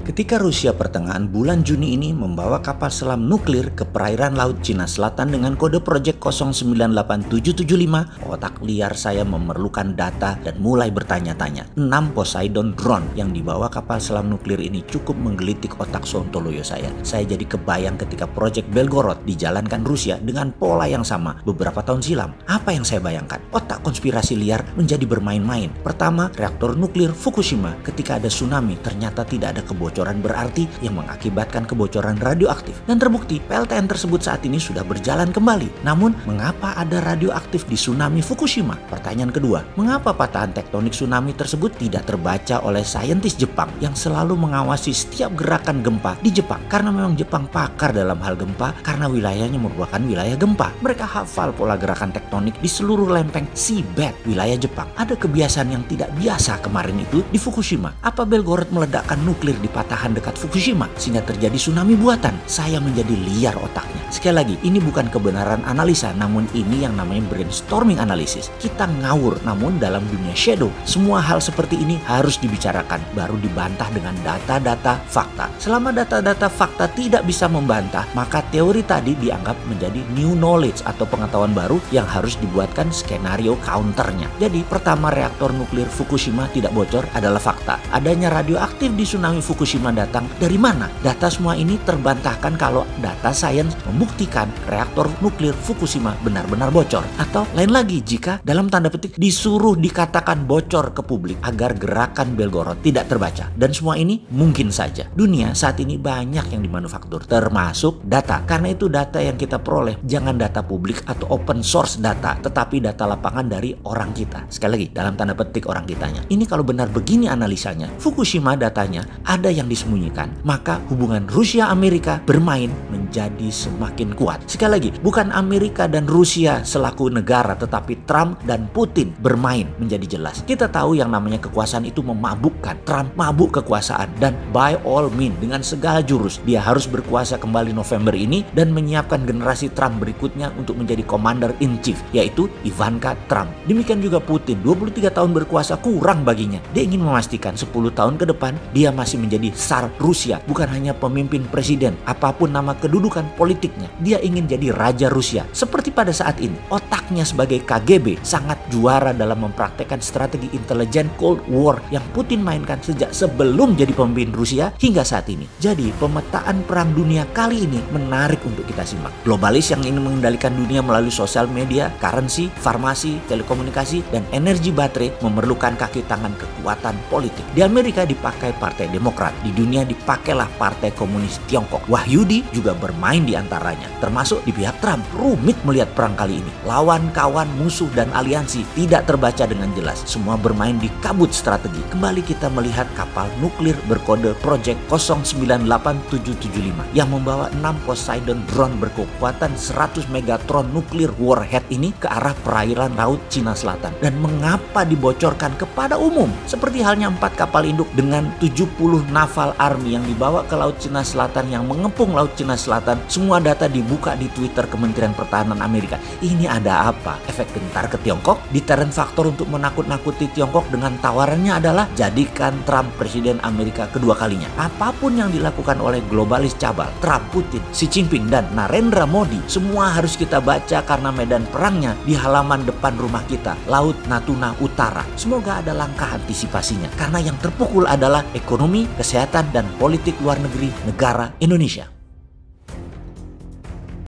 Ketika Rusia pertengahan bulan Juni ini membawa kapal selam nuklir ke perairan Laut Cina Selatan dengan kode Project 098775, otak liar saya memerlukan data dan mulai bertanya-tanya. 6 Poseidon drone yang dibawa kapal selam nuklir ini cukup menggelitik otak sontoloyo saya. Saya jadi kebayang ketika Project Belgorod dijalankan Rusia dengan pola yang sama beberapa tahun silam. Apa yang saya bayangkan? Otak konspirasi liar menjadi bermain-main. Pertama, reaktor nuklir Fukushima ketika ada tsunami ternyata tidak ada kebocoran berarti yang mengakibatkan kebocoran radioaktif. Dan terbukti PLTN tersebut saat ini sudah berjalan kembali. Namun, mengapa ada radioaktif di tsunami Fukushima? Pertanyaan kedua, mengapa patahan tektonik tsunami tersebut tidak terbaca oleh saintis Jepang yang selalu mengawasi setiap gerakan gempa di Jepang? Karena memang Jepang pakar dalam hal gempa karena wilayahnya merupakan wilayah gempa. Mereka hafal pola gerakan tektonik di seluruh lempeng seabed wilayah Jepang. Ada kebiasaan yang tidak biasa kemarin itu di Fukushima. Apa Belgorod meledakkan nuklir di patahan dekat Fukushima sehingga terjadi tsunami buatan? Saya menjadi liar otaknya. Sekali lagi, ini bukan kebenaran analisa, namun ini yang namanya brainstorming analisis. Kita ngawur, namun dalam dunia shadow, semua hal seperti ini harus dibicarakan, baru dibantah dengan data-data fakta. Selama data-data fakta tidak bisa membantah, maka teori tadi dianggap menjadi new knowledge atau pengetahuan baru yang harus dibuatkan skenario counternya. Jadi, pertama, reaktor nuklir Fukushima tidak bocor adalah fakta. Adanya radioaktif di tsunami Fukushima datang dari mana? Data semua ini terbantahkan kalau data sains membuktikan reaktor nuklir Fukushima benar-benar bocor. Atau lain lagi, jika dalam tanda petik disuruh dikatakan bocor ke publik agar gerakan Belgorod tidak terbaca. Dan semua ini mungkin saja. Dunia saat ini banyak yang dimanufaktur, termasuk data. Karena itu data yang kita peroleh jangan data publik atau open source data, tetapi data lapangan dari orang kita. Sekali lagi, dalam tanda petik orang kitanya. Ini kalau benar begini analisanya, Fukushima datanya ada yang disembunyikan, maka hubungan Rusia-Amerika bermain menjadi semakin kuat. Sekali lagi, bukan Amerika dan Rusia selaku negara, tetapi Trump dan Putin bermain menjadi jelas. Kita tahu yang namanya kekuasaan itu memabukkan. Trump mabuk kekuasaan dan by all means dengan segala jurus dia harus berkuasa kembali November ini dan menyiapkan generasi Trump berikutnya untuk menjadi commander in chief, yaitu Ivanka Trump. Demikian juga Putin, 23 tahun berkuasa kurang baginya. Dia ingin memastikan 10 tahun ke depan dia masih menjadi Tsar Rusia, bukan hanya pemimpin presiden, apapun nama kedudukan politiknya. Dia ingin jadi raja Rusia. Seperti pada saat ini, otaknya sebagai KGB sangat juara dalam mempraktekkan strategi intelijen Cold War yang Putin mainkan sejak sebelum jadi pemimpin Rusia hingga saat ini. Jadi, pemetaan perang dunia kali ini menarik untuk kita simak. Globalis yang ingin mengendalikan dunia melalui sosial media, currency, farmasi, telekomunikasi, dan energi baterai memerlukan kaki tangan kekuatan politik. Di Amerika dipakai Partai Demokrat, di dunia dipakailah Partai Komunis Tiongkok. Wahyudi juga bermain di antaranya, termasuk di pihak Trump. Rumit melihat perang kali ini. Lawan, kawan, musuh, dan aliansi tidak terbaca dengan jelas. Semua bermain di kabut strategi. Kembali kita melihat kapal nuklir berkode Project 098775 yang membawa 6 Poseidon drone berkekuatan 100 megatron nuklir warhead ini ke arah perairan Laut Cina Selatan. Dan mengapa dibocorkan kepada umum? Seperti halnya 4 kapal induk dengan 70 naval army yang dibawa ke Laut Cina Selatan yang mengepung Laut Cina Selatan, semua data dibuka di Twitter Kementerian Pertahanan Amerika. Ini ada apa? Efek gentar ke Tiongkok? Deterrent faktor untuk menakut-nakuti Tiongkok dengan tawarannya adalah jadikan Trump presiden Amerika kedua kalinya. Apapun yang dilakukan oleh globalis cabal, Trump, Putin, Xi Jinping, dan Narendra Modi, semua harus kita baca karena medan perangnya di halaman depan rumah kita, Laut Natuna Utara. Semoga ada langkah antisipasinya, karena yang terpukul adalah ekonomi, kesehatan, dan politik luar negeri negara Indonesia.